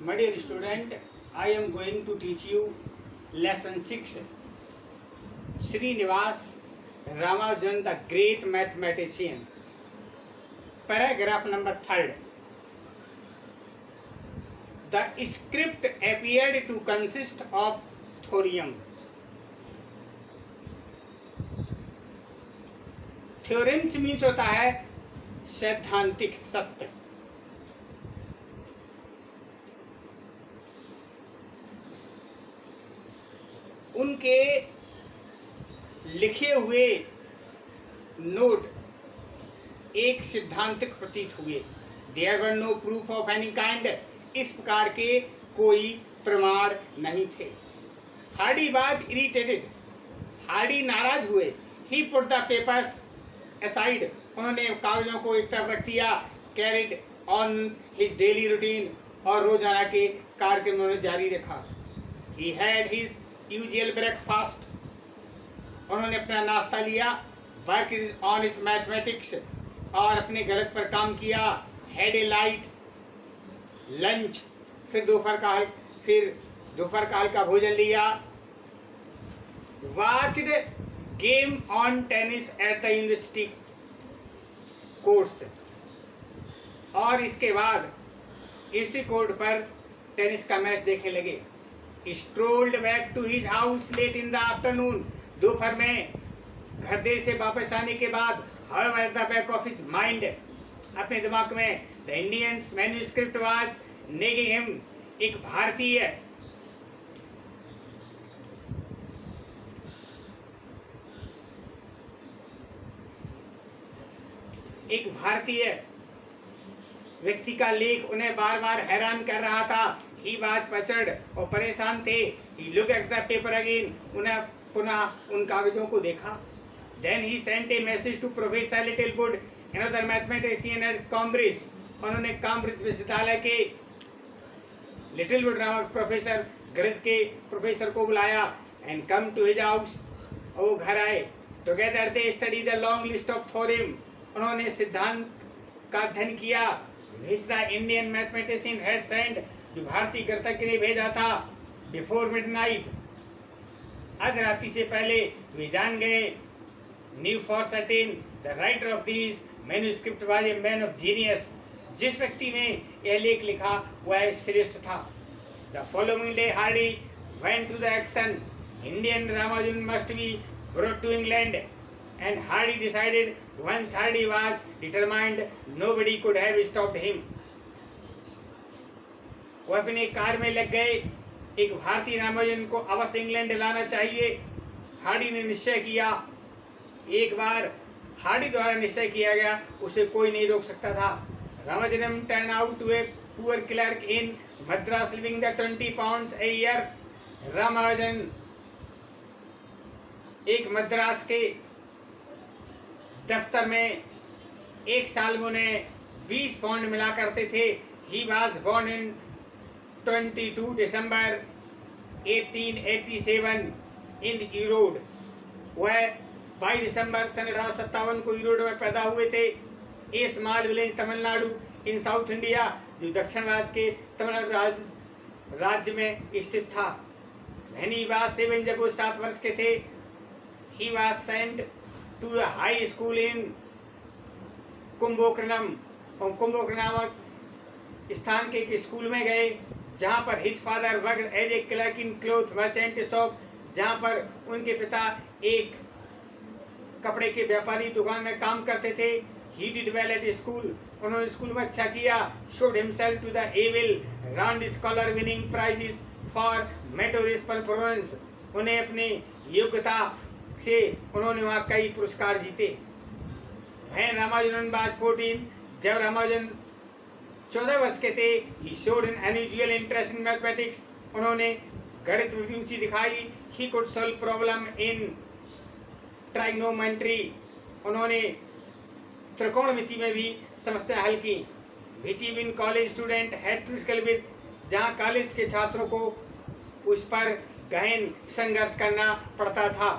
My dear student, I am going to teach you lesson 6. Srinivas Ramanujan, the great mathematician. Paragraph number 3. The script appeared to consist of thorium. Theorems means होता है सैद्धांतिक सत्य। उनके लिखे हुए note एक सिद्धांतिक प्रतीत हुए। There were no proof of any kind, इस प्रकार के कोई प्रमाण नहीं थे। हार्डी वाज इरिटेटेड, हार्डी नाराज हुए। ही पुट द पेपर्स असाइड, उन्होंने कागजों को एक तरफ रख दिया। Carried on his daily routine, और रोजाना के कार्यक्रम उन्होंने जारी रखा। He had his usual breakfast, उन्होंने अपना नाश्ता लिया। वर्क ऑन हिज मैथमेटिक्स, और अपने गणित पर काम किया। हैड ए लाइट लंच, फिर दोपहर काल का भोजन लिया। Watched game on tennis at the university courts, और इसके बाद यूनिवर्सिटी कोर्ट पर टेनिस का मैच देखने लगे। Strolled back to his house late in the afternoon, दोपहर में घर देर से वापस आने के बाद, however at the back of his mind, अपने दिमाग में, the Indian's manuscript was nagging him, एक भारतीय व्यक्ति का लेख उन्हें बार बार हैरान कर रहा था। ही वाज पचड़, और परेशान थे। He look at the paper again, उन्हें पुनः उन कागजों को देखा। Then he sent a message to professor Littlewood, another mathematician at Cambridge, उन्होंने कैम्ब्रिज विश्वविद्यालय के लिटिलवुड नामक प्रोफेसर, गणित के प्रोफेसर को बुलाया। And come to his house, वो घर आए। Together they study the long list of theorem, उन्होंने सिद्धांत का अध्ययन किया। Which the Indian mathematician had sent, जो भारतीय गणितज्ञ ने भेजा था। बिफोर मिडनाइट, अर्धरात्रि से पहले। वे जान गए, knew for certain the writer of this manuscript was a man of genius, जिस व्यक्ति ने यह लेख लिखा वह श्रेष्ठ था। The following day Hardy went to the action, Indian Ramanujan must be brought to England, and Hardy decided once Hardy was determined, nobody could have stopped him. वो अपने कार में लग गए। एक भारतीय रामानुजन को अवश्य इंग्लैंड लाना चाहिए। हार्डी ने निश्चय किया। एक बार हार्डी द्वारा निश्चय किया गया, उसे कोई नहीं रोक सकता था। Ramanujan turn out to a poor clerk in Madras living the 20 pounds a year। Ramanujan एक मद्रास के दफ्तर में एक साल में उन्हें 20 पाउंड मिला करते थे। ही वॉज बॉर्न इन 22 दिसंबर 1887 इन ईरोड, वह 22 दिसंबर सन 1857 को ईरोड में पैदा हुए थे। ए स्मॉल विलेज तमिलनाडु इन साउथ इंडिया, जो दक्षिण भारत के तमिलनाडु राज्य में स्थित था। व्हेन ही वाज 7, जब वो 7 वर्ष के थे, he was sent to the high school in Kumbakonam, और कुंभकोणम नामक स्थान के एक स्कूल में गए, जहाँ पर his father worked as a clerk in cloth merchant shop, जहाँ पर उनके पिता एक कपड़े के व्यापारी दुकान में काम करते थे। He did well at school, उन्होंने स्कूल में अच्छा किया। Showed himself to the able round scholar winning prizes for meritorious performance, उन्हें अपनी योग्यता से उन्होंने वहाँ कई पुरस्कार जीते। वह रामानुजन वाज 14, जब रामानुजन 14 वर्ष के थे। He showed an unusual interest in mathematics, उन्होंने गणित में रुचि दिखाई। He could solve problem in trigonometry, उन्होंने त्रिकोणमिति में भी समस्या हल की। Which even college student had to struggle with, जहाँ कॉलेज के छात्रों को उस पर गहन संघर्ष करना पड़ता था।